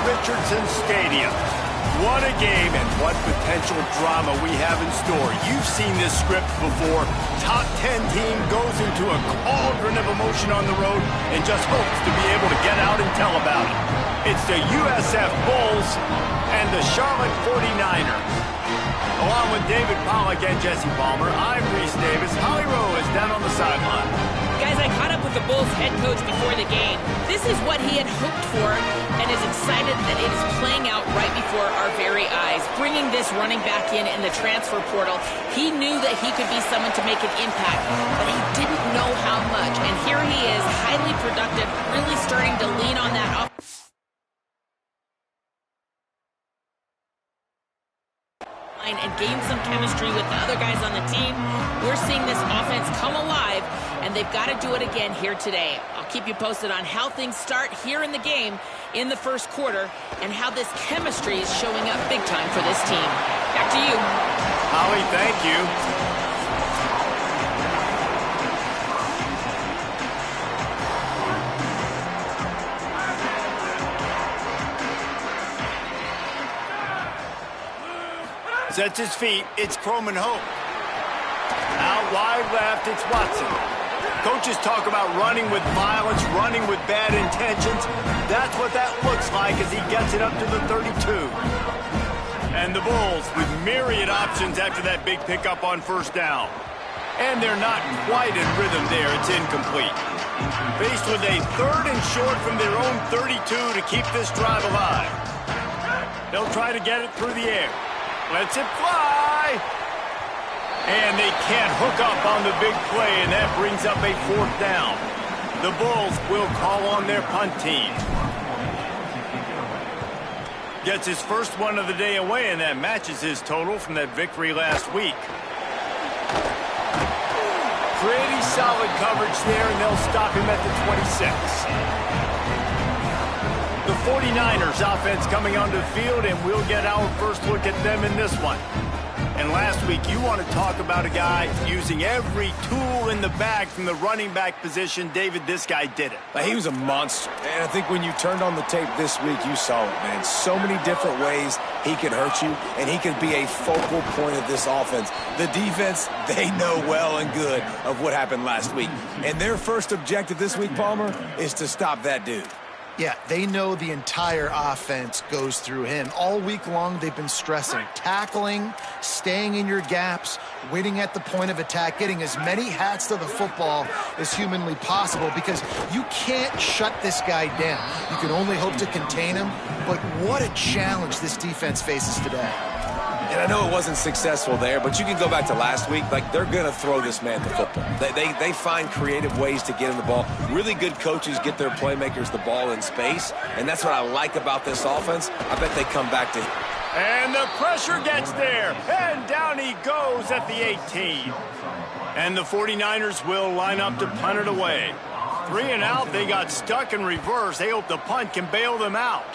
Richardson Stadium. What a game and what potential drama we have in store. You've seen this script before. Top 10 team goes into a cauldron of emotion on the road and just hopes to be able to get out and tell about it. It's the USF Bulls and the Charlotte 49ers. Along with David Pollack and Jesse Palmer, I'm Reese Davis. Holly Rowe is down on the sideline. Guys, I caught up with the Bulls head coach before the game. This is what he had hoped for and is excited that it is playing out right before our very eyes. Bringing this running back in the transfer portal, he knew that he could be someone to make an impact, but he didn't know how much. And here he is, highly productive, really starting to lean on that up. And gain some chemistry with the other guys on the team. We're seeing this offense come alive, and they've got to do it again here today. I'll keep you posted on how things start here in the game in the first quarter and how this chemistry is showing up big time for this team. Back to you. Holly, thank you. Sets his feet, it's Croman Hope. Out wide left, it's Watson. Coaches talk about running with violence, running with bad intentions. That's what that looks like as he gets it up to the 32. And the Bulls with myriad options after that big pickup on first down. And they're not quite in rhythm there, it's incomplete. Faced with a 3rd and short from their own 32 to keep this drive alive. They'll try to get it through the air. Lets it fly. And they can't hook up on the big play, and that brings up a 4th down. The Bulls will call on their punt team. Gets his first one of the day away, and that matches his total from that victory last week. Pretty solid coverage there, and they'll stop him at the 26. The 49ers offense coming onto the field, and we'll get our first look at them in this one. And last week, you want to talk about a guy using every tool in the bag from the running back position. David, this guy did it. He was a monster. And I think when you turned on the tape this week, you saw it, man. So many different ways he could hurt you, and he could be a focal point of this offense. The defense, they know well and good of what happened last week. And their first objective this week, Palmer, is to stop that dude. Yeah, they know the entire offense goes through him. All week long, they've been stressing tackling, staying in your gaps, waiting at the point of attack, getting as many hats to the football as humanly possible, because you can't shut this guy down. You can only hope to contain him, but what a challenge this defense faces today. And I know it wasn't successful there, but you can go back to last week. Like, they're going to throw this man the football. They find creative ways to get him the ball. Really good coaches get their playmakers the ball in space, and that's what I like about this offense. I bet they come back to him. And the pressure gets there, and down he goes at the 18. And the 49ers will line up to punt it away. 3 and out, they got stuck in reverse. They hope the punt can bail them out.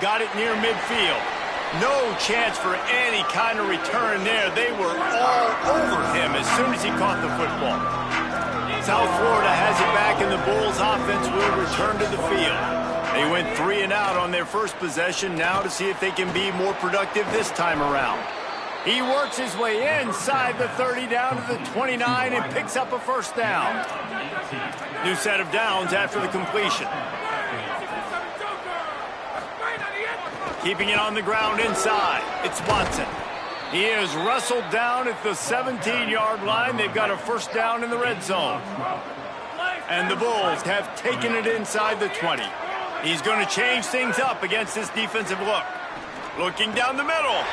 Got it near midfield. No chance for any kind of return there. They were all over him as soon as he caught the football. South Florida has it back, and the Bulls offense will return to the field. They went 3 and out on their first possession, now to see if they can be more productive this time around. He works his way inside the 30 down to the 29 and picks up a first down. New set of downs after the completion. Keeping it on the ground inside, it's Watson. He is wrestled down at the 17-yard line. They've got a first down in the red zone. And the Bulls have taken it inside the 20. He's going to change things up against this defensive look. Looking down the middle.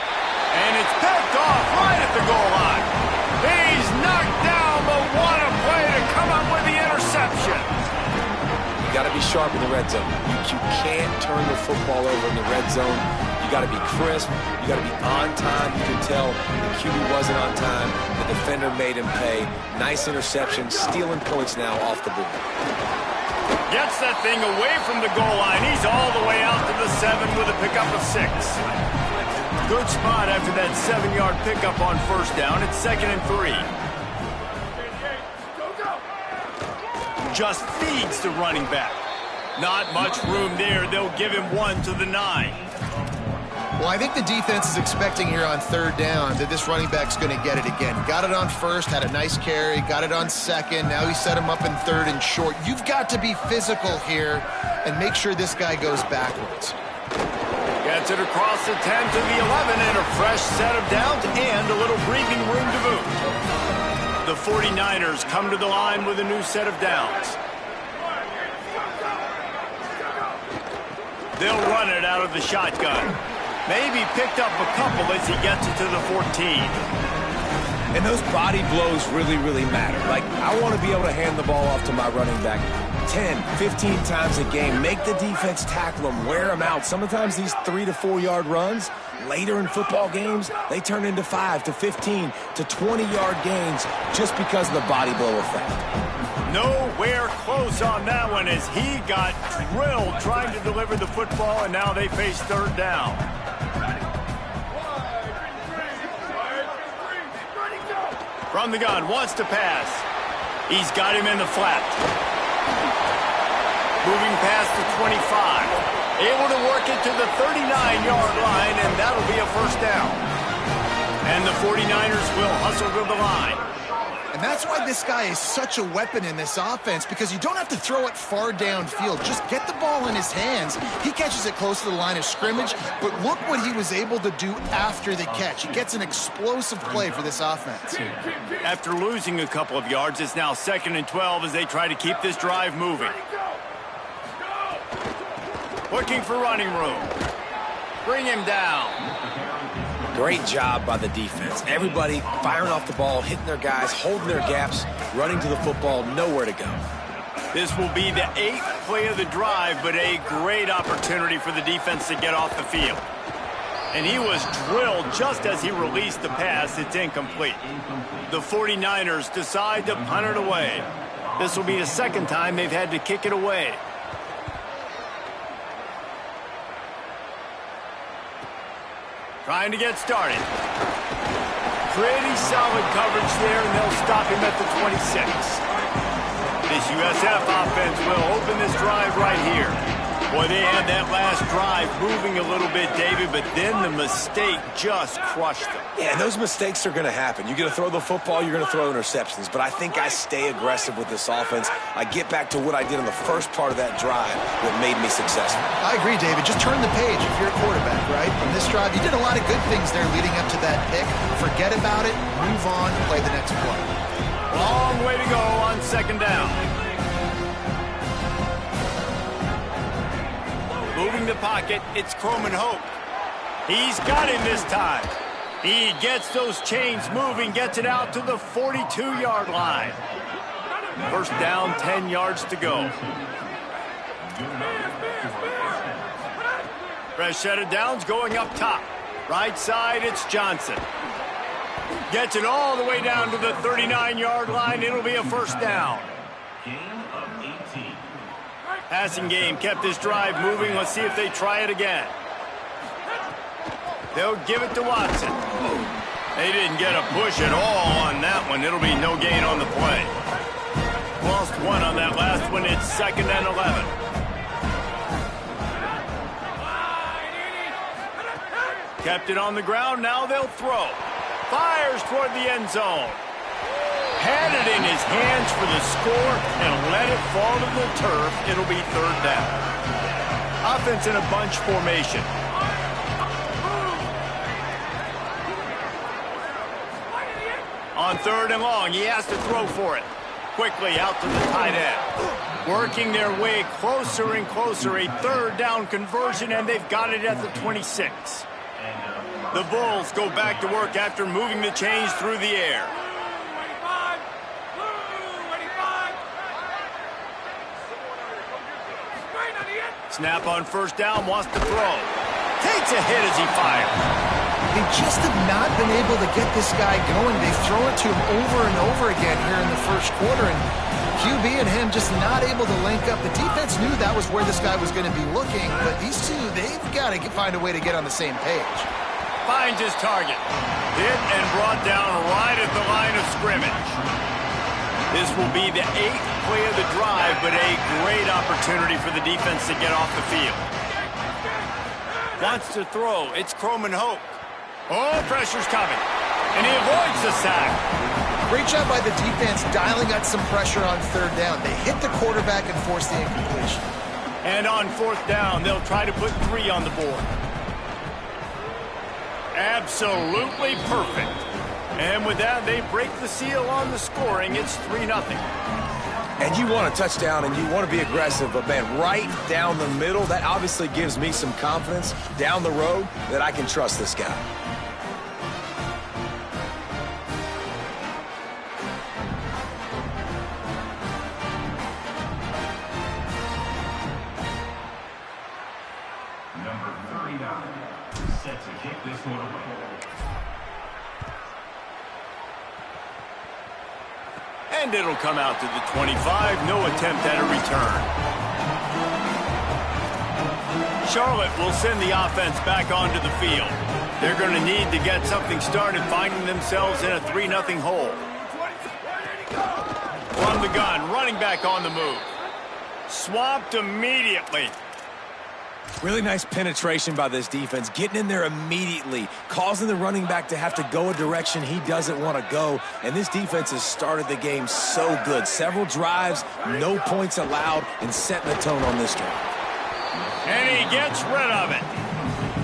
And it's picked off right at the goal line. He's knocked down, but what a play to come up with the interception. You got to be sharp in the red zone. You can't turn the football over in the red zone. You got to be crisp. You got to be on time. You can tell the QB wasn't on time. The defender made him pay. Nice interception, stealing points now off the board. Gets that thing away from the goal line. He's all the way out to the 7 with a pickup of 6. Good spot after that 7-yard pickup on first down. It's 2nd and 3. Just feeds the running back. Not much room there. They'll give him 1 to the 9. Well, I think the defense is expecting here on 3rd down that this running back's going to get it again. Got it on 1st, had a nice carry, got it on 2nd. Now he set him up in 3rd and short. You've got to be physical here and make sure this guy goes backwards. Gets it across the 10 to the 11 and a fresh set of downs and a little breathing room to boot. The 49ers come to the line with a new set of downs. They'll run it out of the shotgun. Maybe picked up a couple as he gets it to the 14. And those body blows really, really matter. Like, I want to be able to hand the ball off to my running back 10, 15 times a game. Make the defense tackle him, wear him out. Sometimes these 3 to 4 yard runs, later in football games, they turn into 5 to 15 to 20 yard gains just because of the body blow effect. Nowhere close on that one as he got drilled trying to deliver the football, and now they face 3rd down. From the gun, wants to pass. He's got him in the flat. Moving past the 25. Able to work it to the 39-yard line, and that'll be a 1st down. And the 49ers will hustle to the line. And that's why this guy is such a weapon in this offense, because you don't have to throw it far downfield. Just get the ball in his hands. He catches it close to the line of scrimmage, but look what he was able to do after the catch. He gets an explosive play for this offense. After losing a couple of yards, it's now 2nd and 12 as they try to keep this drive moving. Looking for running room. Bring him down. Great job by the defense. Everybody firing off the ball, hitting their guys, holding their gaps, running to the football, nowhere to go. This will be the 8th play of the drive, but a great opportunity for the defense to get off the field. And he was drilled just as he released the pass. It's incomplete. The 49ers decide to punt it away. This will be the 2nd time they've had to kick it away. Trying to get started. Pretty solid coverage there, and they'll stop him at the 26. This USF offense will open this drive right here. Boy, they had that last drive moving a little bit, David, but then the mistake just crushed them. Yeah, and those mistakes are going to happen. You're going to throw the football, you're going to throw interceptions. But I think I stay aggressive with this offense. I get back to what I did in the first part of that drive that made me successful. I agree, David. Just turn the page if you're a quarterback, right? On this drive, you did a lot of good things there leading up to that pick. Forget about it, move on, play the next play. Long way to go on 2nd down. Moving the pocket, it's Croman Hope. He's got him this time. He gets those chains moving, gets it out to the 42-yard line. 1st down, 10 yards to go. Fresh set of downs going up top. Right side, it's Johnson. Gets it all the way down to the 39-yard line. It'll be a 1st down. Passing game kept this drive moving. Let's see if they try it again. They'll give it to Watson. They didn't get a push at all on that one. It'll be no gain on the play. Lost 1 on that last one. It's 2nd and 11. Kept it on the ground. Now they'll throw. Fires toward the end zone. Had it in his hands for the score and let it fall to the turf. It'll be 3rd down. Offense in a bunch formation. On 3rd and long, he has to throw for it. Quickly out to the tight end. Working their way closer and closer. A 3rd down conversion, and they've got it at the 26. The Bulls go back to work after moving the chains through the air. Snap on 1st down, wants to throw. Takes a hit as he fires. They just have not been able to get this guy going. They throw it to him over and over again here in the 1st quarter, and QB and him just not able to link up. The defense knew that was where this guy was going to be looking, but these two, they've got to find a way to get on the same page. Finds his target. Hit and brought down right at the line of scrimmage. This will be the 8th play of the drive, but a great opportunity for the defense to get off the field. Wants to throw. It's Ncaa27Cuh. Oh, pressure's coming. And he avoids the sack. Great job by the defense dialing out some pressure on 3rd down. They hit the quarterback and force the incompletion. And on 4th down, they'll try to put 3 on the board. Absolutely perfect. And with that, they break the seal on the scoring. It's 3-0. And you want a touchdown and you want to be aggressive, but man, right down the middle, that obviously gives me some confidence down the road that I can trust this guy. Number 39 set to kick this one away. And it'll come out to the 25. No attempt at a return. Charlotte will send the offense back onto the field. They're going to need to get something started, finding themselves in a 3-0 hole. From the gun, running back on the move. Swamped immediately. Really nice penetration by this defense, getting in there immediately, causing the running back to have to go a direction he doesn't want to go. And this defense has started the game so good. Several drives, no points allowed, and setting the tone on this drive. And he gets rid of it.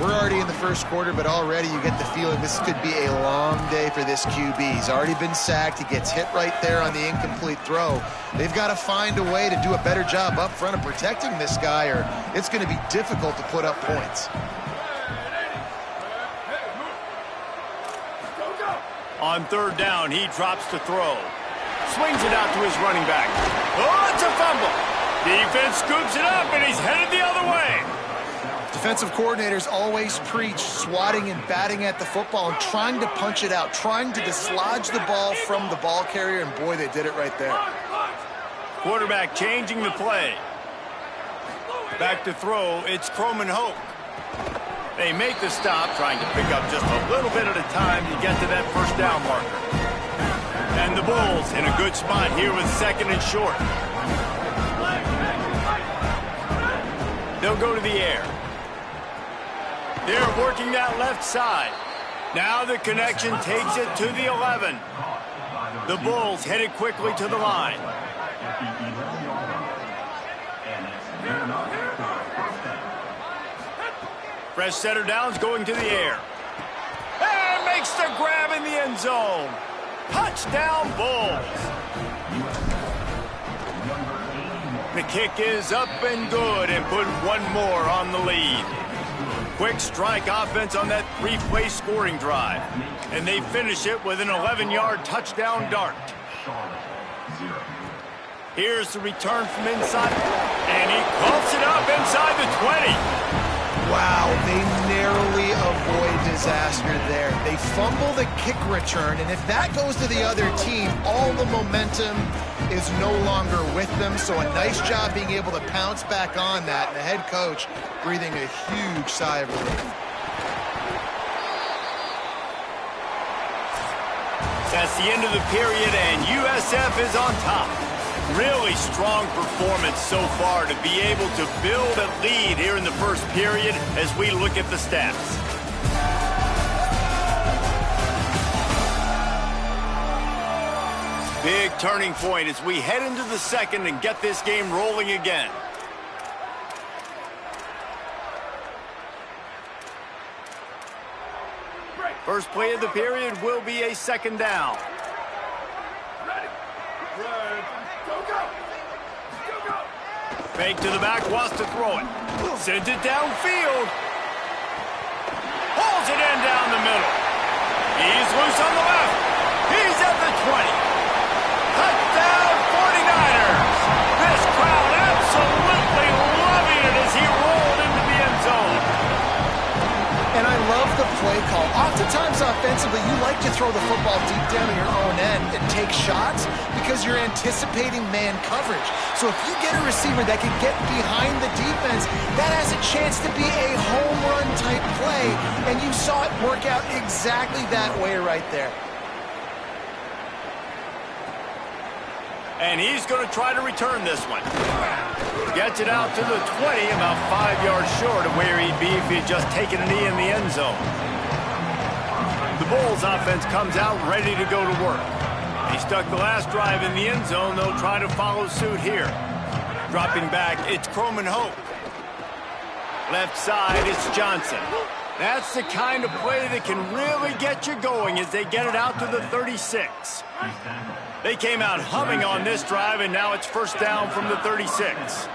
We're already in the 1st quarter, but already you get the feeling this could be a long day for this QB. He's already been sacked. He gets hit right there on the incomplete throw. They've got to find a way to do a better job up front of protecting this guy, or it's going to be difficult to put up points. On 3rd down, he drops to throw. Swings it out to his running back. Oh, it's a fumble. Defense scoops it up, and he's headed the other way. Defensive coordinators always preach swatting and batting at the football and trying to punch it out, trying to dislodge the ball from the ball carrier, and boy, they did it right there. Quarterback changing the play. Back to throw, it's Ncaa27Cuh. They make the stop, trying to pick up just a little bit at a time to get to that 1st down marker. And the Bulls in a good spot here with 2nd and short. They'll go to the air. They're working that left side. Now the connection takes it to the 11. The Bulls headed quickly to the line. Fresh setter downs going to the air. And makes the grab in the end zone. Touchdown, Bulls. The kick is up and good and put one more on the lead. Quick strike offense on that 3-play scoring drive. And they finish it with an 11-yard touchdown dart. Here's the return from inside. And he coughs it up inside the 20. Wow, they narrowly avoid disaster there. They fumble the kick return, and if that goes to the other team, all the momentum is no longer with them. So a nice job being able to pounce back on that, and the head coach breathing a huge sigh of relief. That's the end of the period, and USF is on top. Really strong performance so far to be able to build a lead here in the 1st period as we look at the stats. Big turning point as we head into the 2nd and get this game rolling again. First play of the period will be a 2nd down. Fake to the back, wants to throw it. Sends it downfield. Pulls it in down the middle. He's loose on the left. He's at the 20. Touchdown 49ers. This crowd absolutely loving it as he rolled into the end zone. And I love the play call. Oftentimes offensively, you like to throw the football deep down in your own end and take shots because you're anticipating man coverage. So if you get a receiver that can get behind the defense, that has a chance to be a home run type play. And you saw it work out exactly that way right there. And he's going to try to return this one. Gets it out to the 20, about 5 yards short of where he'd be if he had just taken a knee in the end zone. The Bulls offense comes out ready to go to work. He stuck the last drive in the end zone. They'll try to follow suit here. Dropping back, it's Ncaa27Cuh. Left side, it's Johnson. That's the kind of play that can really get you going as they get it out to the 36. They came out humming on this drive, and now it's first down from the 36.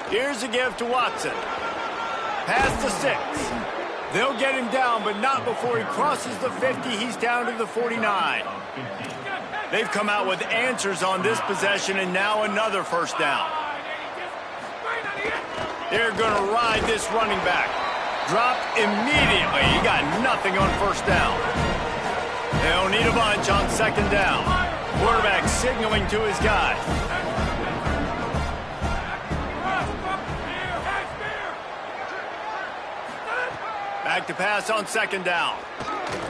Here's a give to Watson. Past the 6. They'll get him down, but not before he crosses the 50. He's down to the 49. They've come out with answers on this possession, and now another first down. They're going to ride this running back. Dropped immediately. He got nothing on first down. They'll need a bunch on second down. Quarterback signaling to his guy. Back to pass on second down.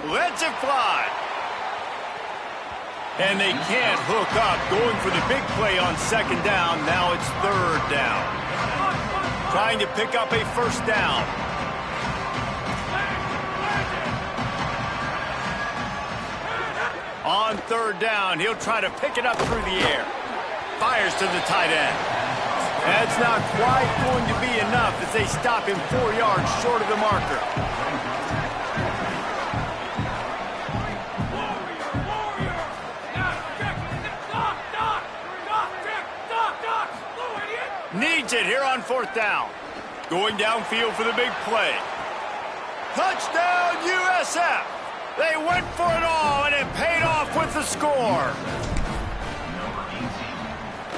Lets it fly. And they can't hook up. Going for the big play on second down. Now it's third down. Trying to pick up a first down. On third down, he'll try to pick it up through the air. Fires to the tight end. That's not quite going to be enough as they stop him 4 yards short of the marker. Needs it here on fourth down. Going downfield for the big play. Touchdown, USF! They went for it all, and it paid off with the score.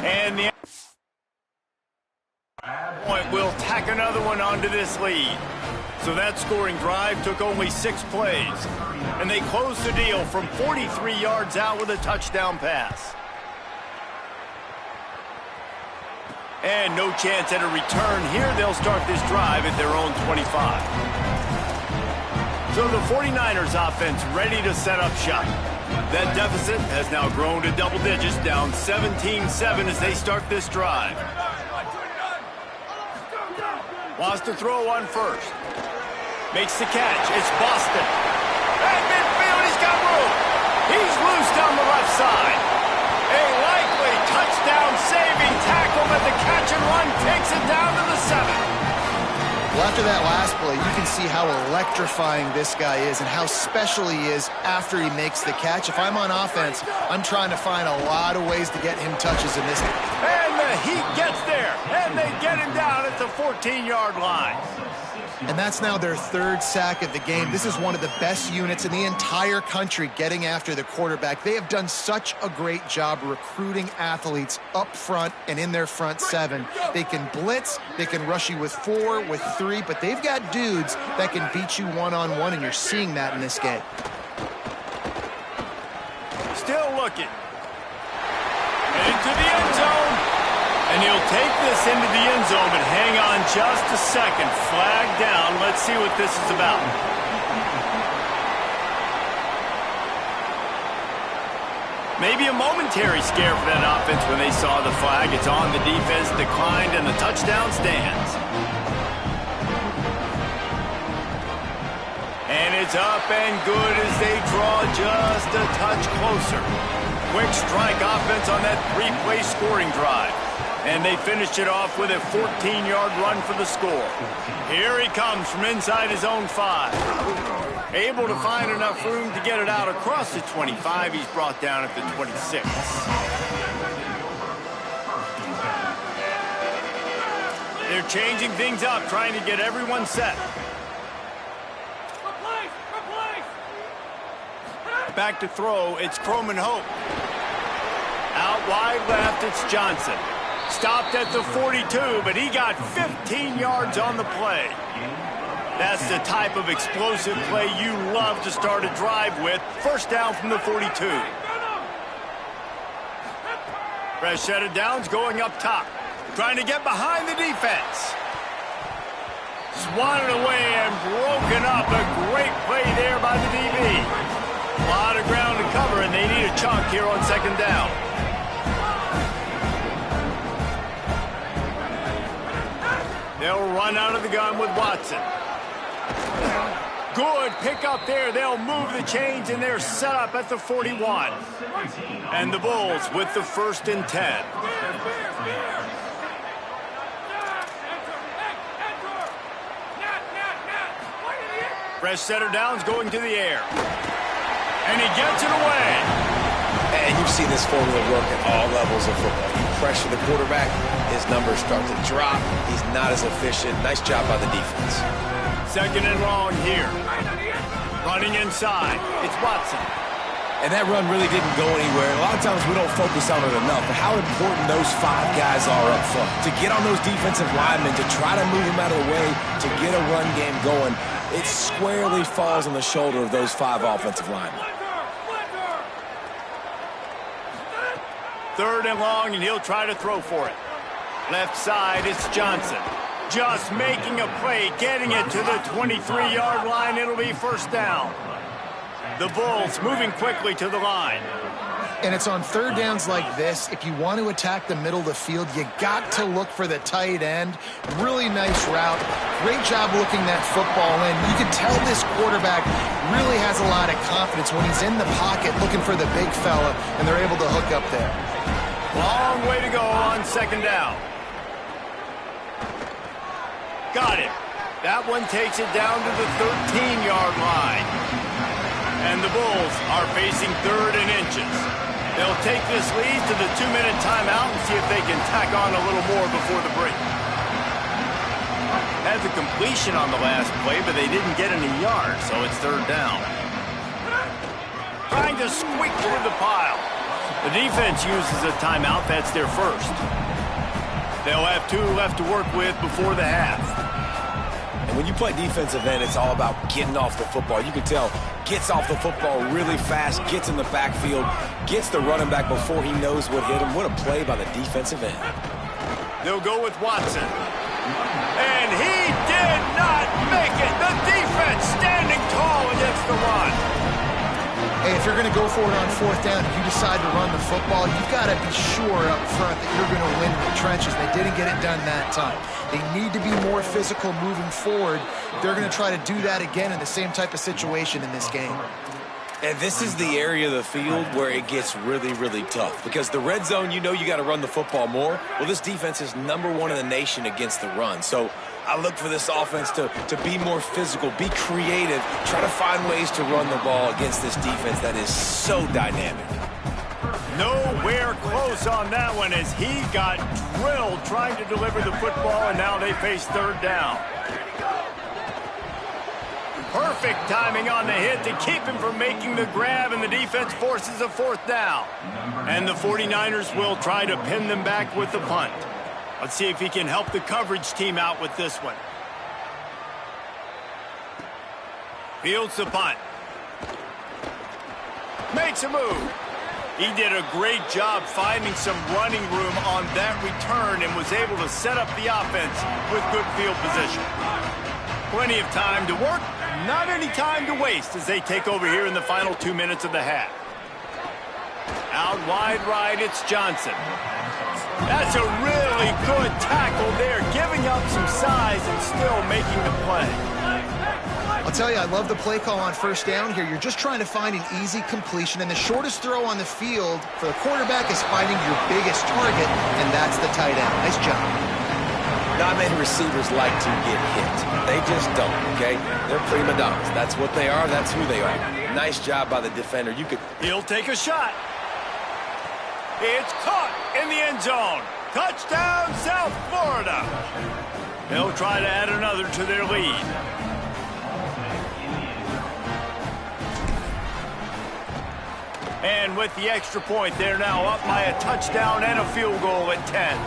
And the point will tack another one onto this lead. So that scoring drive took only 6 plays. And they closed the deal from 43 yards out with a touchdown pass. And no chance at a return here. They'll start this drive at their own 25. So the 49ers offense ready to set up shop. That deficit has now grown to double digits, down 17-7 as they start this drive. Wants to throw on first. Makes the catch. It's Boston. At midfield, he's got room. He's loose down the left side. A likely touchdown-saving tackle, but the catch and run takes it down to the 7. Well, after that last play, you can see how electrifying this guy is and how special he is after he makes the catch. If I'm on offense, I'm trying to find a lot of ways to get him touches in this game. And the Heat gets there, and they get him down at the 14-yard line. And that's now their 3rd sack of the game. This is one of the best units in the entire country getting after the quarterback. They have done such a great job recruiting athletes up front and in their front 7. They can blitz, they can rush you with 4, with 3, but they've got dudes that can beat you one-on-one, and you're seeing that in this game. Still looking. Into the end zone. And he'll take this into the end zone, but hang on just a second. Flag down. Let's see what this is about. Maybe a momentary scare for that offense when they saw the flag. It's on, the defense declined, and the touchdown stands. And it's up and good as they draw just a touch closer. Quick strike offense on that 3-play scoring drive. And they finished it off with a 14-yard run for the score. Here he comes from inside his own 5. Able to find enough room to get it out across the 25. He's brought down at the 26. They're changing things up, trying to get everyone set. Back to throw, it's Ncaa27Cuh. Out wide left, it's Johnson. Stopped at the 42, but he got 15 yards on the play. That's the type of explosive play you love to start a drive with. First down from the 42. Fresh set of downs going up top. Trying to get behind the defense. Swatted away and broken up. A great play there by the DB. A lot of ground to cover, and they need a chunk here on second down. They'll run out of the gun with Watson. Good pick up there. They'll move the chains, and they're set up at the 41. And the Bulls with the 1st and 10. Fresh setter down's going to the air. And he gets it away. And you've seen this formula work at all levels of football. You pressure the quarterback, his numbers start to drop. He's not as efficient. Nice job by the defense. 2nd and long here. Running inside. It's Watson. And that run really didn't go anywhere. A lot of times we don't focus on it enough, but how important those 5 guys are up front. To get on those defensive linemen, to try to move them out of the way, to get a run game going, it squarely falls on the shoulder of those 5 offensive linemen. 3rd and long, and he'll try to throw for it. Left side, it's Johnson. Just making a play, getting it to the 23-yard line. It'll be 1st down. The Bulls moving quickly to the line. And it's on 3rd downs like this. If you want to attack the middle of the field, you got to look for the tight end. Really nice route. Great job looking that football in. You can tell this quarterback really has a lot of confidence when he's in the pocket looking for the big fella, and they're able to hook up there. Long way to go on 2nd down. Got it. That one takes it down to the 13-yard line. And the Bulls are facing 3rd and inches. They'll take this lead to the 2-minute timeout and see if they can tack on a little more before the break. Had the completion on the last play, but they didn't get any yards, so it's 3rd down. Trying to squeak through the pile. The defense uses a timeout. That's their 1st. They'll have 2 left to work with before the half. And when you play defensive end, it's all about getting off the football. You can tell, gets off the football really fast, gets in the backfield, gets the running back before he knows what hit him. What a play by the defensive end. They'll go with Watson. And he did not make it. The defense standing tall against the run. Hey, if you're going to go for it on 4th down, if you decide to run the football, you've got to be sure up front that you're going to win the trenches. They didn't get it done that time. They need to be more physical moving forward. They're going to try to do that again in the same type of situation in this game. And this is the area of the field where it gets really, really tough. Because the red zone, you know you got to run the football more. Well, this defense is #1 in the nation against the run. So I look for this offense to be more physical, be creative, try to find ways to run the ball against this defense that is so dynamic. Nowhere close on that one as he got drilled trying to deliver the football, and now they face 3rd down. Perfect timing on the hit to keep him from making the grab, and the defense forces a 4th down. And the 49ers will try to pin them back with the punt. Let's see if he can help the coverage team out with this one. Fields the punt. Makes a move. He did a great job finding some running room on that return and was able to set up the offense with good field position. Plenty of time to work, not any time to waste as they take over here in the final 2 minutes of the half. Out wide right, it's Johnson. That's a really good tackle there, giving up some size and still making the play. I'll tell you, I love the play call on 1st down here. You're just trying to find an easy completion, and the shortest throw on the field for the quarterback is finding your biggest target, and that's the tight end. Nice job. Not many receivers like to get hit. They just don't, okay? They're prima donnas. That's what they are. That's who they are. Nice job by the defender. He'll take a shot. It's caught in the end zone. Touchdown, South Florida. They'll try to add another to their lead. And with the extra point, they're now up by a touchdown and a field goal at 10.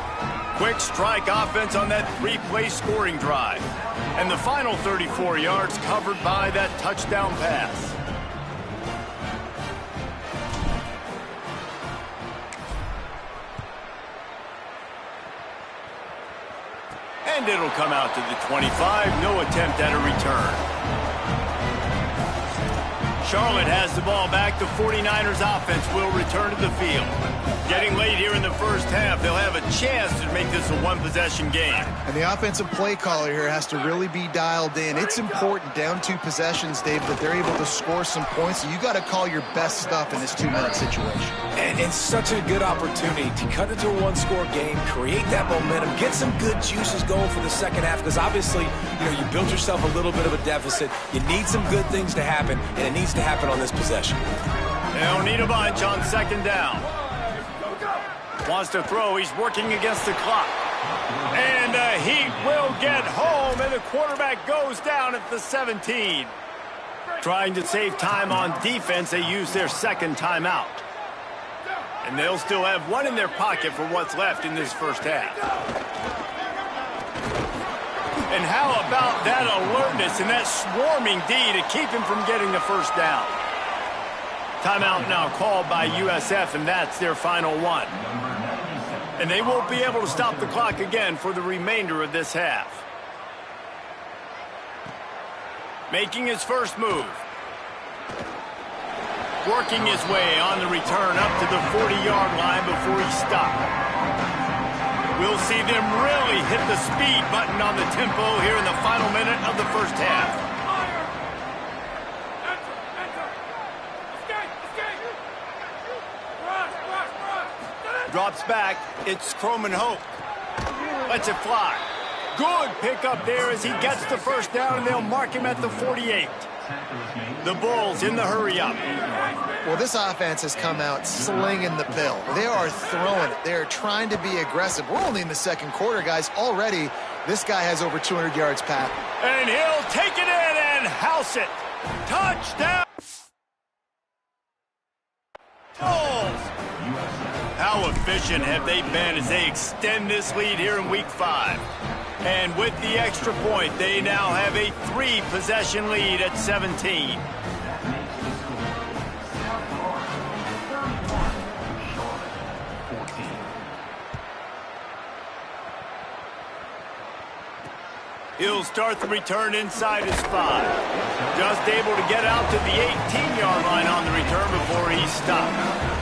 Quick strike offense on that 3-play scoring drive. And the final 34 yards covered by that touchdown pass. And it'll come out to the 25. No attempt at a return. Charlotte has the ball back. The 49ers offense will return to the field. Getting late here in the first half, they'll have a chance to make this a one-possession game. And the offensive play caller here has to really be dialed in. It's important, down 2 possessions, Dave, that they're able to score some points. So you got to call your best stuff in this 2-minute situation. And it's such a good opportunity to cut into a one-score game, create that momentum, get some good juices going for the second half, because obviously, you built yourself a little bit of a deficit. You need some good things to happen, and it needs to happen on this possession. They don't need a bunch on second down. Wants to throw. He's working against the clock. And he will get home, and the quarterback goes down at the 17. Trying to save time on defense, they use their second timeout. And they'll still have one in their pocket for what's left in this first half. And how about that alertness and that swarming D to keep him from getting the first down? Timeout now called by USF, and that's their final one. And they won't be able to stop the clock again for the remainder of this half. Making his first move. Working his way on the return up to the 40-yard line before he stopped. We'll see them really hit the speed button on the tempo here in the final minute of the first half. Drops back. It's Ncaa27Cuh. Lets it fly. Good pickup there as he gets the first down, and they'll mark him at the 48. The Bulls in the hurry-up. Well, this offense has come out slinging the pill. They are throwing it. They are trying to be aggressive. We're only in the second quarter, guys. Already, this guy has over 200 yards, Pat. And he'll take it in and house it. Touchdown! Bulls! How efficient have they been as they extend this lead here in Week 5? And with the extra point, they now have a 3-possession lead at 17. He'll start the return inside his 5. Just able to get out to the 18-yard line on the return before he stopped.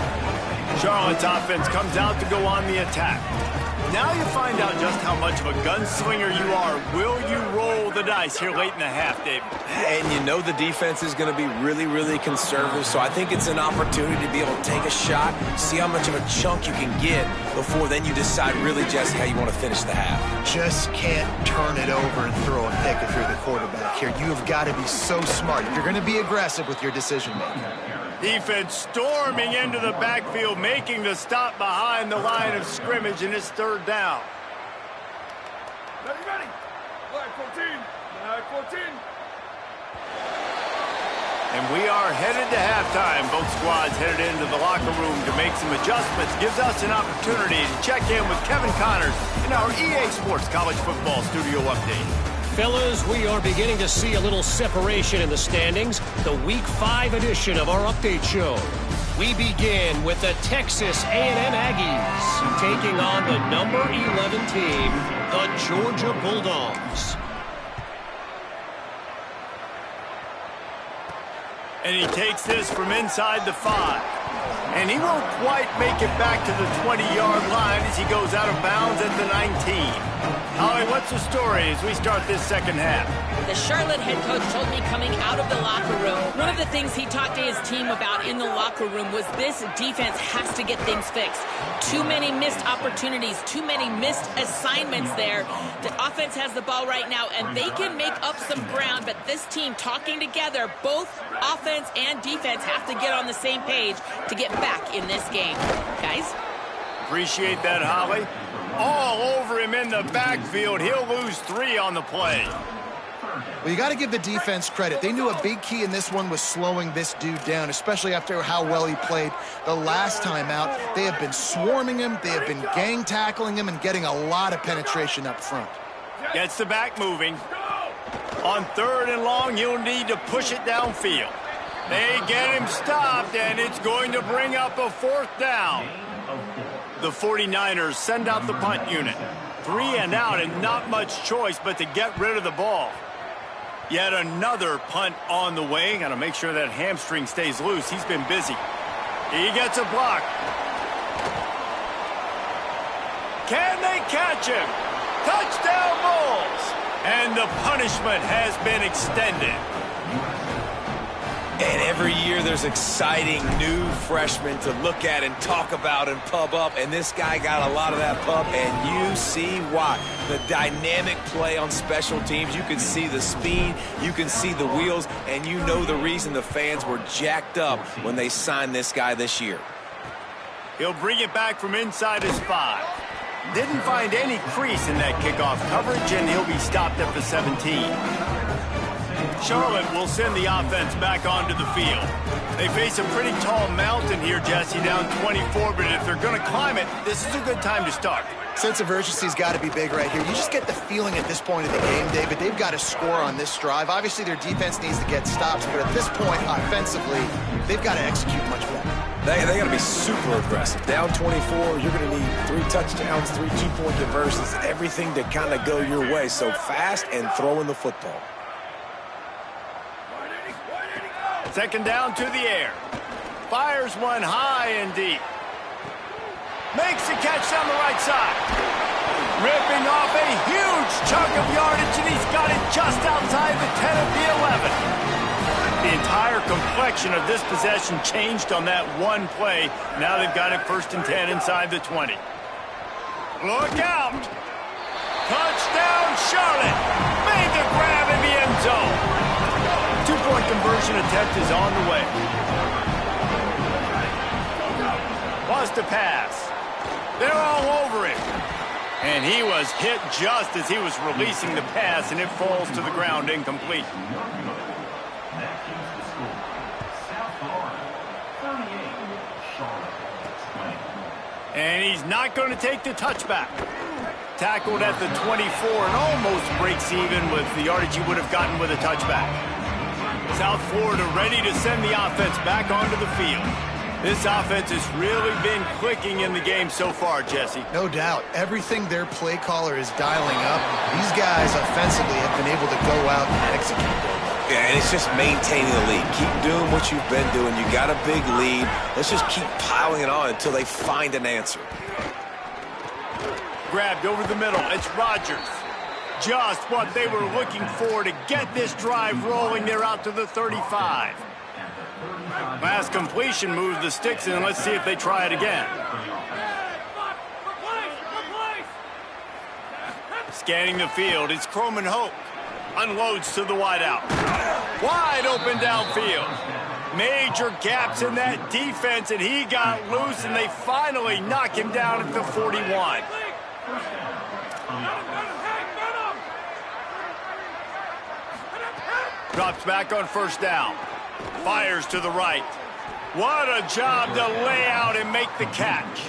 Charlotte's offense comes out to go on the attack. Now you find out just how much of a gunslinger you are. Will you roll the dice here late in the half, Dave? And the defense is going to be really, really conservative, so I think it's an opportunity to be able to take a shot, see how much of a chunk you can get before then you decide really just how you want to finish the half. Just can't turn it over and throw a pick if you're the quarterback here. You have got to be so smart. You're going to be aggressive with your decision-making. Defense storming into the backfield, making the stop behind the line of scrimmage, and it's third down. Ready. Flag 14. Flag 14. And we are headed to halftime. Both squads headed into the locker room to make some adjustments. Gives us an opportunity to check in with Kevin Connors in our EA Sports College Football Studio Update. Fellas, we are beginning to see a little separation in the standings. The Week 5 edition of our update show. We begin with the Texas A&M Aggies taking on the number 11 team, the Georgia Bulldogs. And he takes this from inside the 5. And he won't quite make it back to the 20-yard line as he goes out of bounds at the 19. Holly, what's the story as we start this second half? The Charlotte head coach told me coming out of the locker room, one of the things he talked to his team about in the locker room was this defense has to get things fixed. Too many missed opportunities, too many missed assignments there. The offense has the ball right now, and they can make up some ground, but this team talking together, both offense and defense have to get on the same page to get back in this game. Guys? Appreciate that, Holly. All over him in the backfield. He'll lose 3 on the play. Well, you got to give the defense credit. They knew a big key in this one was slowing this dude down, especially after how well he played the last time out. They have been swarming him. They have been gang tackling him and getting a lot of penetration up front. Gets the back moving. On 3rd and long, he'll need to push it downfield. They get him stopped, and it's going to bring up a 4th down. The 49ers send out the punt unit. 3 and out, and not much choice but to get rid of the ball. Yet another punt on the way. Got to make sure that hamstring stays loose. He's been busy. He gets a block. Can they catch him? Touchdown Bulls! And the punishment has been extended. And every year there's exciting new freshmen to look at and talk about and pub up. And this guy got a lot of that pub, and you see why. The dynamic play on special teams. You can see the speed. You can see the wheels. And you know the reason the fans were jacked up when they signed this guy this year. He'll bring it back from inside his 5. Didn't find any crease in that kickoff coverage, and he'll be stopped at the 17. Charlotte will send the offense back onto the field. They face a pretty tall mountain here, Jesse, down 24, but if they're going to climb it, this is a good time to start. Sense of urgency's got to be big right here. You just get the feeling at this point of the game, David, they've got to score on this drive. Obviously, their defense needs to get stops, but at this point, offensively, they've got to execute much better. They got to be super aggressive. Down 24, you're going to need 3 touchdowns, 3 two-point conversions, everything to kind of go your way. So fast and throwing the football. Second down to the air. Fires one high and deep. Makes the catch down the right side. Ripping off a huge chunk of yardage, and he's got it just outside the 10 of the 11. The entire complexion of this possession changed on that one play. Now they've got it 1st and 10 inside the 20. Look out! Touchdown, Charlotte! Made the grab in the end zone. 2-point conversion attempt is on the way. Was to pass. They're all over him. And he was hit just as he was releasing the pass, and it falls to the ground incomplete. And he's not going to take the touchback. Tackled at the 24 and almost breaks even with the yardage he would have gotten with a touchback. South Florida ready to send the offense back onto the field. This offense has really been clicking in the game so far, Jesse. No doubt. Everything their play caller is dialing up, these guys offensively have been able to go out and execute. Yeah, and it's just maintaining the lead. Keep doing what you've been doing. You got a big lead. Let's just keep piling it on until they find an answer. Grabbed over the middle. It's Rodgers. Just what they were looking for to get this drive rolling. They're out to the 35. Last completion moves the sticks in. Let's see if they try it again. Scanning the field. It's Croman Hope. Unloads to the wideout. Wide open downfield. Major gaps in that defense, and he got loose, and they finally knock him down at the 41. Drops back on 1st down. Fires to the right. What a job to lay out and make the catch.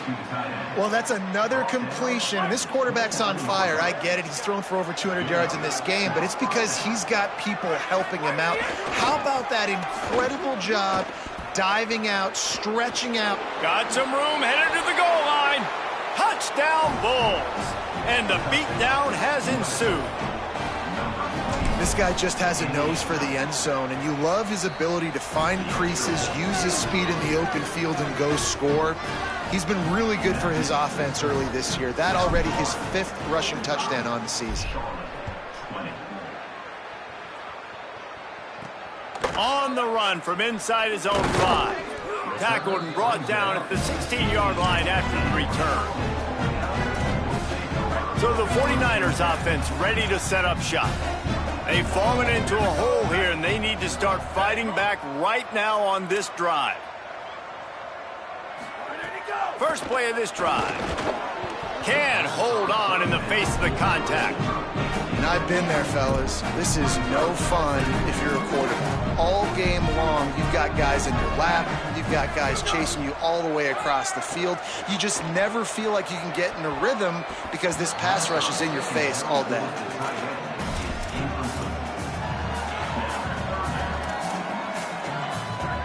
Well, that's another completion. This quarterback's on fire. I get it. He's thrown for over 200 yards in this game, but it's because he's got people helping him out. How about that incredible job diving out, stretching out? Got some room, headed to the goal line. Touchdown Bulls. And the beatdown has ensued. This guy just has a nose for the end zone, and you love his ability to find creases, use his speed in the open field, and go score. He's been really good for his offense early this year. That already his 5th rushing touchdown on the season. On the run from inside his own 5. Tackled and brought down at the 16-yard line after the return. So the 49ers offense ready to set up shop. They've fallen into a hole here, and they need to start fighting back right now on this drive. First play of this drive. Can't hold on in the face of the contact. And I've been there, fellas. This is no fun if you're a quarterback. All game long, you've got guys in your lap. You've got guys chasing you all the way across the field. You just never feel like you can get in a rhythm because this pass rush is in your face all day.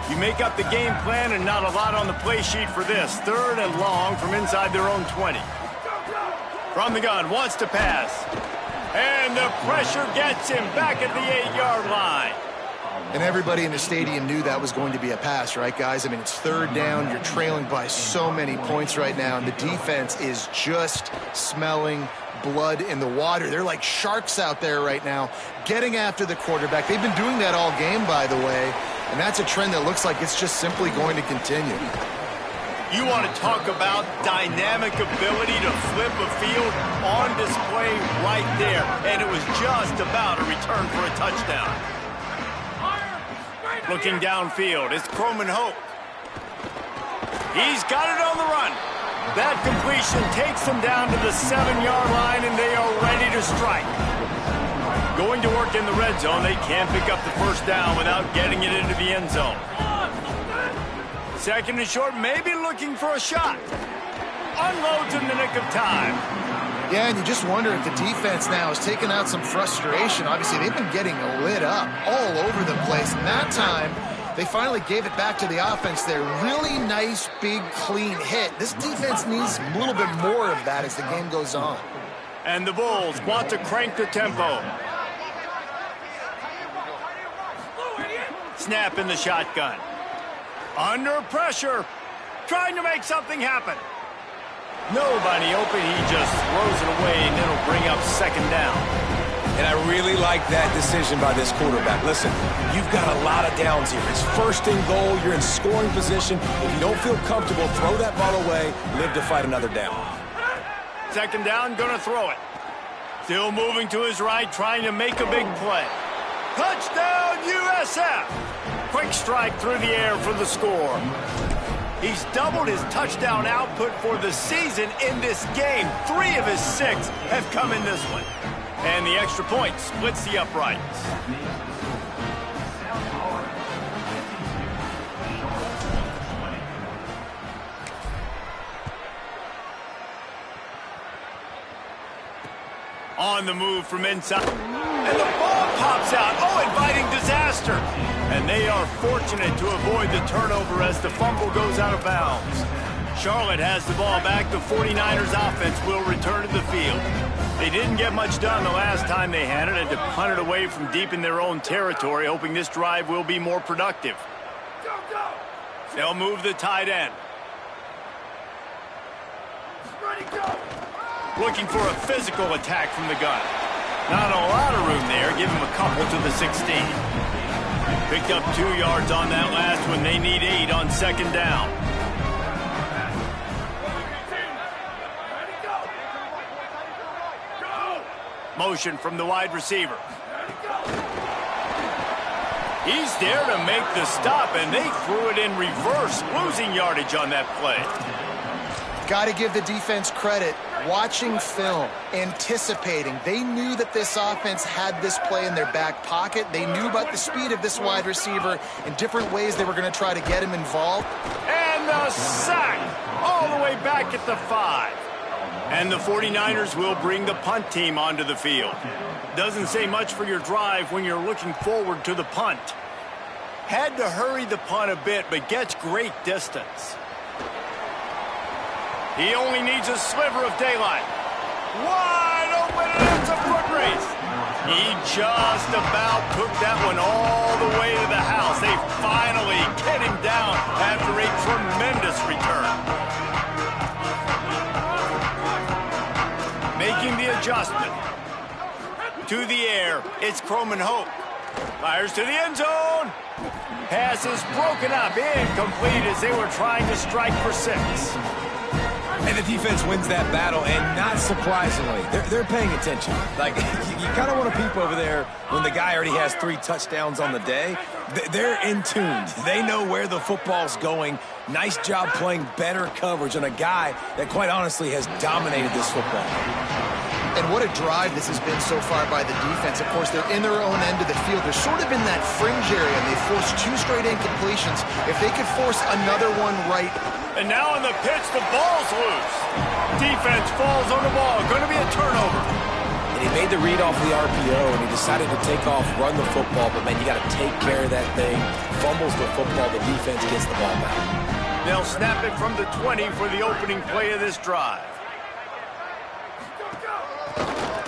You make up the game plan and not a lot on the play sheet for this. 3rd and long from inside their own 20. From the gun, wants to pass. And the pressure gets him back at the 8-yard line. And everybody in the stadium knew that was going to be a pass, right, guys? I mean, it's third down. You're trailing by so many points right now, and the defense is just smelling blood in the water. They're like sharks out there right now, getting after the quarterback. They've been doing that all game, by the way, and that's a trend that looks like it's just simply going to continue. You want to talk about dynamic ability to flip a field on display right there, and it was just about a return for a touchdown. Looking downfield, it's Ncaa27Cuh. He's got it on the run. That completion takes them down to the 7-yard line, and they are ready to strike. Going to work in the red zone, they can't pick up the first down without getting it into the end zone. Second and short, maybe looking for a shot. Unloads in the nick of time. Yeah, and you just wonder if the defense now has taken out some frustration. Obviously, they've been getting lit up all over the place. And that time, they finally gave it back to the offense there. Really nice, big, clean hit. This defense needs a little bit more of that as the game goes on. And the Bulls want to crank the tempo. Snap in the shotgun. Under pressure. Trying to make something happen. Nobody open, he just throws it away, and it'll bring up second down. And I really like that decision by this quarterback. Listen, you've got a lot of downs here. It's first and goal. You're in scoring position. If you don't feel comfortable, throw that ball away. Live to fight another down. Second down, gonna throw it. Still moving to his right, trying to make a big play. Touchdown, USF! Quick strike through the air for the score. He's doubled his touchdown output for the season in this game. 3 of his 6 have come in this one. And the extra point splits the uprights. On the move from inside. And the ball pops out. Oh, inviting disaster. And they are fortunate to avoid the turnover as the fumble goes out of bounds. Charlotte has the ball back. The 49ers offense will return to the field. They didn't get much done the last time they had it, and to punt it away from deep in their own territory, hoping this drive will be more productive. They'll move the tight end. Looking for a physical attack from the gun. Not a lot of room there. Give him a couple to the 16. Picked up 2 yards on that last one. They need 8 on second down. Motion from the wide receiver. He's there to make the stop, and they threw it in reverse, losing yardage on that play. Got to give the defense credit. Watching film, anticipating. They knew that this offense had this play in their back pocket. They knew about the speed of this wide receiver and different ways they were going to try to get him involved. And the sack all the way back at the 5. And the 49ers will bring the punt team onto the field. Doesn't say much for your drive when you're looking forward to the punt. Had to hurry the punt a bit, but gets great distance. He only needs a sliver of daylight. Wide open, and it's a foot race. He just about took that one all the way to the house. They finally get him down after a tremendous return. Making the adjustment. To the air, it's Ncaa27Cuh. Fires to the end zone. Pass is broken up, incomplete as they were trying to strike for 6. And the defense wins that battle, and not surprisingly, they're paying attention. Like, you kind of want to peep over there when the guy already has 3 touchdowns on the day. They're in tune. They know where the football's going. Nice job playing better coverage on a guy that, quite honestly, has dominated this football. And what a drive this has been so far by the defense. Of course, they're in their own end of the field. They're sort of in that fringe area. They forced 2 straight incompletions. If they could force another one right. And now on the pitch, the ball's loose. Defense falls on the ball. Going to be a turnover. And he made the read off the RPO, and he decided to take off, run the football. But, man, you got to take care of that thing. Fumbles the football. The defense gets the ball back. They'll snap it from the 20 for the opening play of this drive.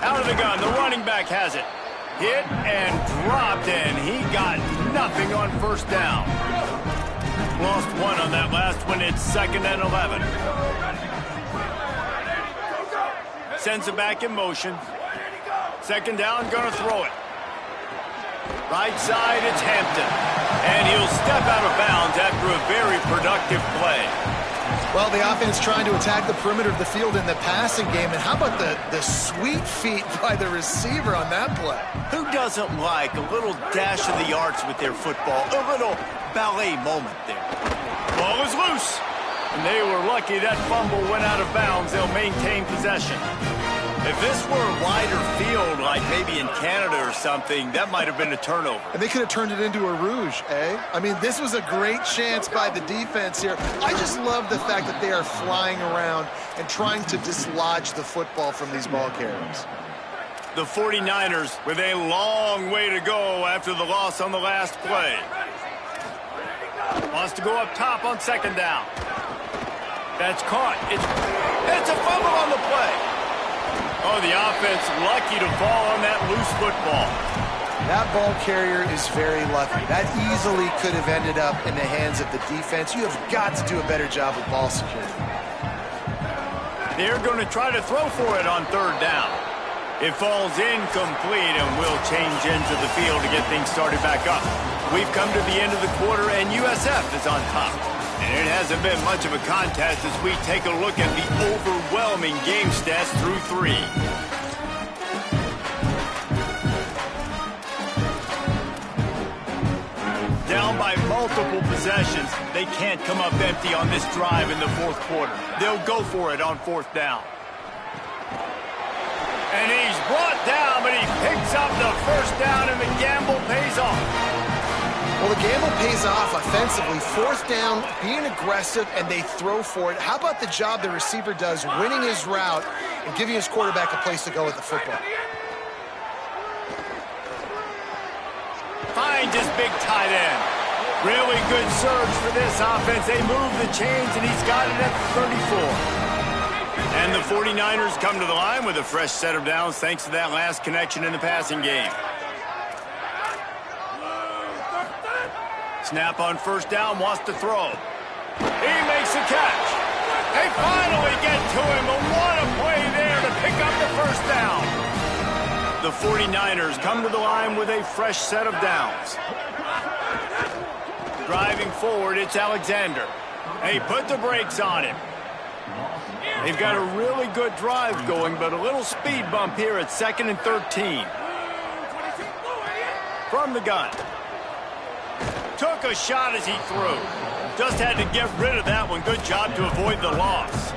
Out of the gun, the running back has it. Hit and dropped, and he got nothing on first down. Lost one on that last one. It's 2nd and 11. Sends it back in motion. 2nd down, gonna throw it. Right side, it's Hampton. And he'll step out of bounds after a very productive play. Well, the offense trying to attack the perimeter of the field in the passing game. And how about the sweet feet by the receiver on that play? Who doesn't like a little dash of the arts with their football? A little ballet moment there. Ball is loose. And they were lucky that fumble went out of bounds. They'll maintain possession. If this were a wider field, like maybe in Canada or something, that might have been a turnover. And they could have turned it into a rouge, eh? I mean, this was a great chance by the defense here. I just love the fact that they are flying around and trying to dislodge the football from these ball carriers. The 49ers with a long way to go after the loss on the last play. Wants to go up top on 2nd down. That's caught. It's a fumble on the play. Oh, the offense lucky to fall on that loose football. That ball carrier is very lucky. That easily could have ended up in the hands of the defense. You have got to do a better job with ball security. They're going to try to throw for it on 3rd down. It falls incomplete and will change into the field to get things started back up. We've come to the end of the quarter and USF is on top. And it hasn't been much of a contest as we take a look at the overwhelming game stats through 3. Down by multiple possessions, they can't come up empty on this drive in the 4th quarter. They'll go for it on 4th down. And he's brought down, but he picks up the 1st down, and the gamble pays off. Well, the gamble pays off offensively. 4th down, being aggressive, and they throw for it. How about the job the receiver does, winning his route and giving his quarterback a place to go with the football? Finds his big tight end. Really good surge for this offense. They move the chains, and he's got it at 34. And the 49ers come to the line with a fresh set of downs thanks to that last connection in the passing game. Snap on 1st down, wants to throw. He makes a catch. They finally get to him, but what a play there to pick up the 1st down. The 49ers come to the line with a fresh set of downs. Driving forward, it's Alexander. They put the brakes on him. They've got a really good drive going, but a little speed bump here at 2nd and 13. From the gun. Took a shot as he threw. Just had to get rid of that one. Good job to avoid the loss.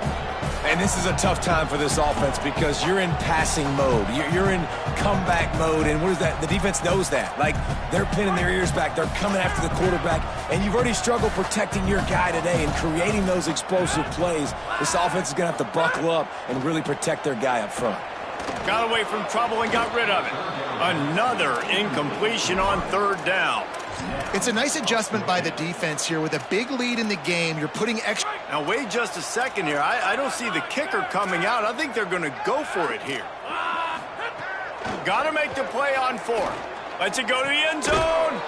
And this is a tough time for this offense because you're in passing mode. You're in comeback mode, and what is that? The defense knows that. Like, they're pinning their ears back. They're coming after the quarterback, and you've already struggled protecting your guy today and creating those explosive plays. This offense is going to have to buckle up and really protect their guy up front. Got away from trouble and got rid of it. Another incompletion on 3rd down. It's a nice adjustment by the defense here. With a big lead in the game, you're putting extra... Now, wait just a second here. I don't see the kicker coming out. I think they're going to go for it here. Got to make the play on 4th. Lets it go to the end zone.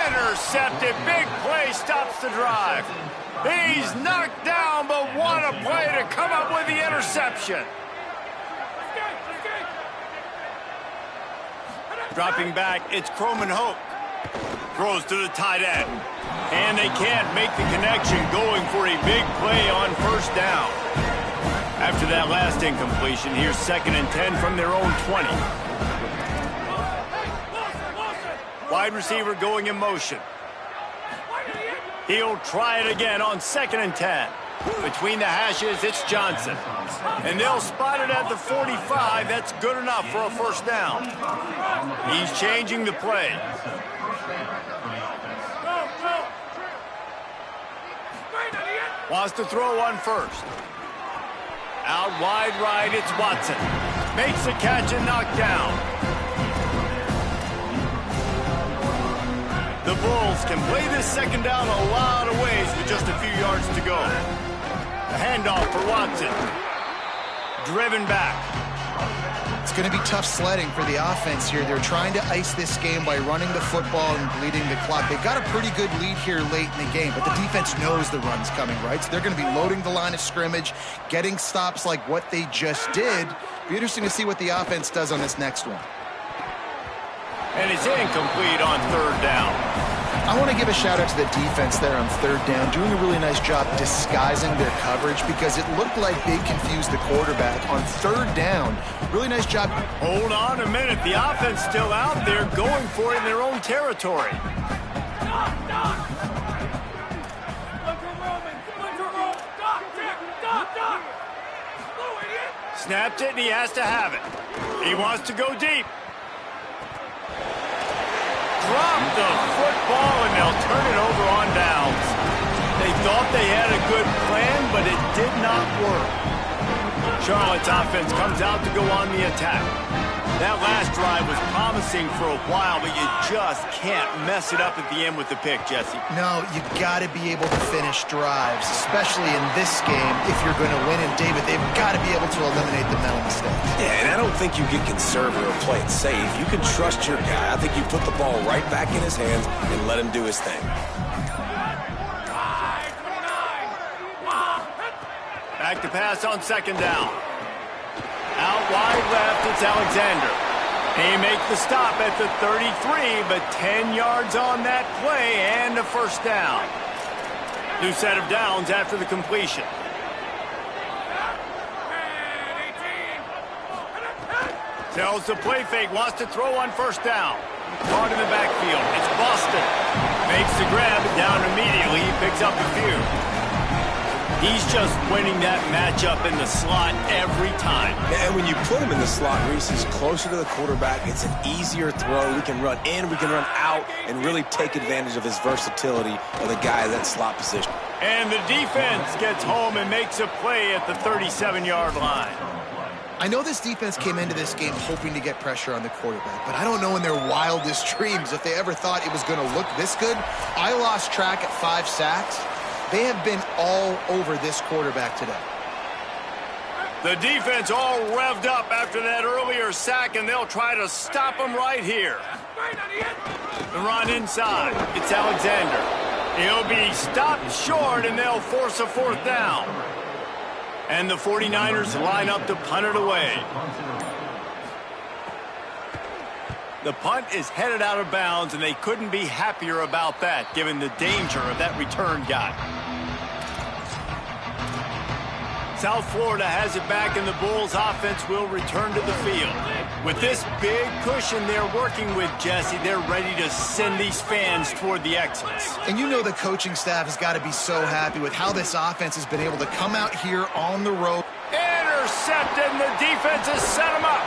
Intercepted. Big play stops the drive. He's knocked down, but what a play to come up with the interception. Dropping back, it's Ncaa27Cuh. Throws to the tight end. And they can't make the connection, going for a big play on 1st down. After that last incompletion, here's 2nd and 10 from their own 20. Wide receiver going in motion. He'll try it again on 2nd and 10. Between the hashes, it's Johnson. And they'll spot it at the 45. That's good enough for a 1st down. He's changing the play. Wants to throw on 1st. Out wide right, it's Watson. Makes the catch and knocked down. The Bulls can play this 2nd down a lot of ways with just a few yards to go. A handoff for Watson. Driven back. It's going to be tough sledding for the offense here. They're trying to ice this game by running the football and bleeding the clock. They've got a pretty good lead here late in the game, but the defense knows the run's coming, right? So they're going to be loading the line of scrimmage, getting stops like what they just did. Be interesting to see what the offense does on this next one. And it's incomplete on third down. I want to give a shout out to the defense there on third down, doing a really nice job disguising their coverage because it looked like they confused the quarterback on third down. Really nice job. Hold on a minute. The offense still out there going for it in their own territory. Snapped it, and he has to have it. He wants to go deep. Drop the football, and they'll turn it over on downs. They thought they had a good plan, but it did not work. Charlotte's offense comes out to go on the attack. That last drive was promising for a while, but you just can't mess it up at the end with the pick, Jesse. No, you got to be able to finish drives, especially in this game if you're going to win. And, David, they've got to be able to eliminate the mental mistakes. Yeah, and I don't think you get conservative or play it safe. You can trust your guy. I think you put the ball right back in his hands and let him do his thing. Back to pass on second down. Out wide left, it's Alexander. They make the stop at the 33, but 10 yards on that play and a first down. New set of downs after the completion. Tells the play fake, wants to throw on first down. Caught in the backfield. It's Boston. Makes the grab, down immediately. He picks up a few. He's just winning that matchup in the slot every time. And when you put him in the slot, Reese, he's closer to the quarterback. It's an easier throw. We can run in, we can run out, and really take advantage of his versatility of the guy in that slot position. And the defense gets home and makes a play at the 37-yard line. I know this defense came into this game hoping to get pressure on the quarterback, but I don't know in their wildest dreams if they ever thought it was going to look this good. I lost track at 5 sacks. They have been all over this quarterback today. The defense all revved up after that earlier sack, and they'll try to stop him right here. The run inside. It's Alexander. He'll be stopped short, and they'll force a fourth down. And the 49ers line up to punt it away. The punt is headed out of bounds, and they couldn't be happier about that, given the danger of that return guy. South Florida has it back, and the Bulls offense will return to the field. With this big cushion they're working with, Jesse, they're ready to send these fans toward the exits. And you know the coaching staff has got to be so happy with how this offense has been able to come out here on the road. Intercepted, and the defense has set them up.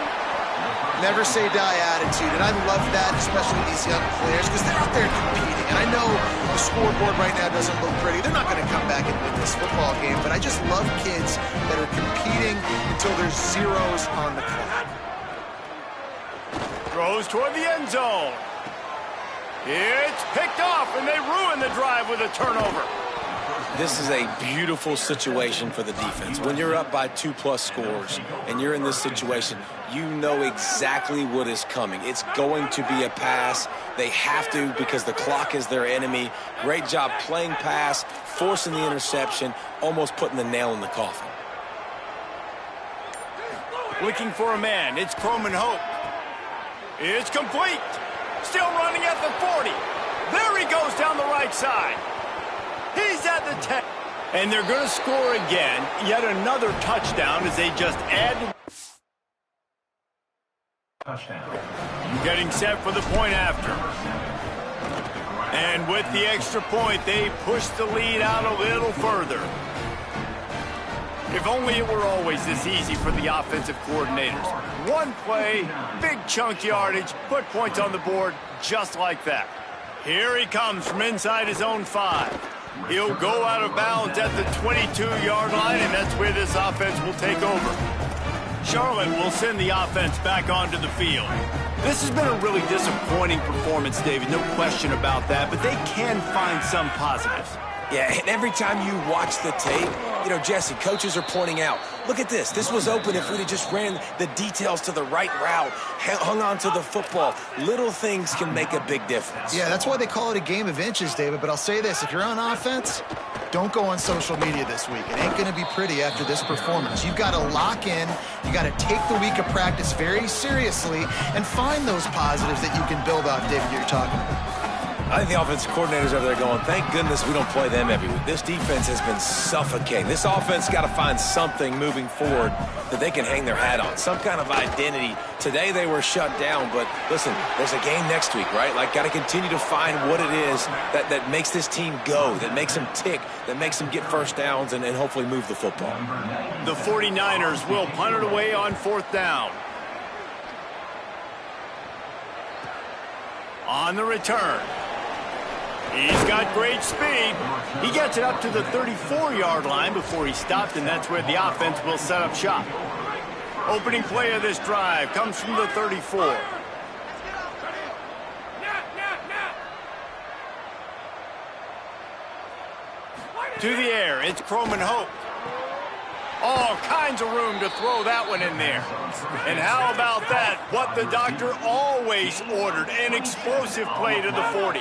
Never say die attitude, and I love that, especially these young players, because they're out there competing. And I know the scoreboard right now doesn't look pretty. They're not going to come back and win this football game, but I just love kids that are competing until there's zeros on the clock. Throws toward the end zone. It's picked off, and they ruin the drive with a turnover. This is a beautiful situation for the defense. When you're up by 2+ scores and you're in this situation, you know exactly what is coming. It's going to be a pass. They have to because the clock is their enemy. Great job playing pass, forcing the interception, almost putting the nail in the coffin. Looking for a man. It's Croman Hope. It's complete. Still running at the 40. There he goes down the right side. He's at the 10. And they're going to score again. Yet another touchdown as they just add. Touchdown. Getting set for the point after. And with the extra point, they push the lead out a little further. If only it were always this easy for the offensive coordinators. One play, big chunk yardage, put points on the board just like that. Here he comes from inside his own 5. He'll go out of bounds at the 22-yard line, and that's where this offense will take over. Charlotte will send the offense back onto the field. This has been a really disappointing performance, David, no question about that, but they can find some positives. Yeah, and every time you watch the tape, You know, Jesse, coaches are pointing out, look at this. This was open if we'd have just ran the details to the right route, hung on to the football. Little things can make a big difference. Yeah, that's why they call it a game of inches, David. But I'll say this, if you're on offense, don't go on social media this week. It ain't going to be pretty after this performance. You've got to lock in. You got to take the week of practice very seriously and find those positives that you can build off, David, you're talking about. I think the offensive coordinators over there going, thank goodness we don't play them every week. This defense has been suffocating. This offense got to find something moving forward that they can hang their hat on, some kind of identity. Today they were shut down, but listen, there's a game next week, right? Like, got to continue to find what it is that makes this team go, that makes them tick, that makes them get first downs and hopefully move the football. The 49ers will punt it away on 4th down. On the return. He's got great speed. He gets it up to the 34-yard line before he stopped, and that's where the offense will set up shop. Opening play of this drive comes from the 34. To the air, it's Croman-Hope. All kinds of room to throw that one in there. And how about that? What the doctor always ordered, an explosive play to the 40.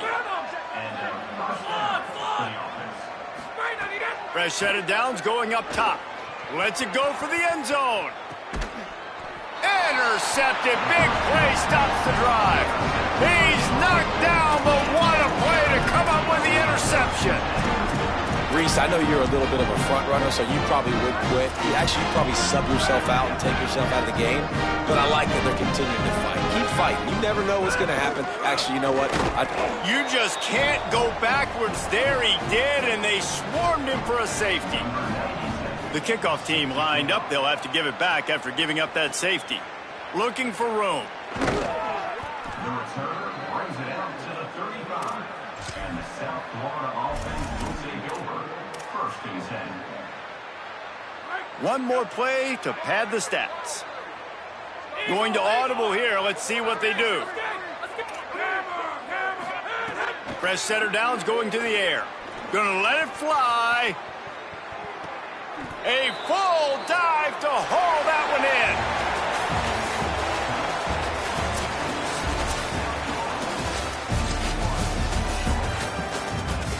Fresh set of downs going up top. Lets it go for the end zone. Intercepted. Big play stops the drive. He's knocked down, but what a play to come up with the interception. Reese, I know you're a little bit of a front runner, so you probably would quit. You probably sub yourself out and take yourself out of the game. But I like that they're continuing to fight. Keep fighting. You never know what's going to happen. Actually, you know what? You just can't go backwards there. He did, and they swarmed him for a safety. The kickoff team lined up. They'll have to give it back after giving up that safety. Looking for room. The return brings it out to the 35. And the South Florida offense will take over. First and 10. One more play to pad the stats. Going to audible here. Let's see what they do. Fresh set of downs going to the air. Gonna let it fly. A full dive to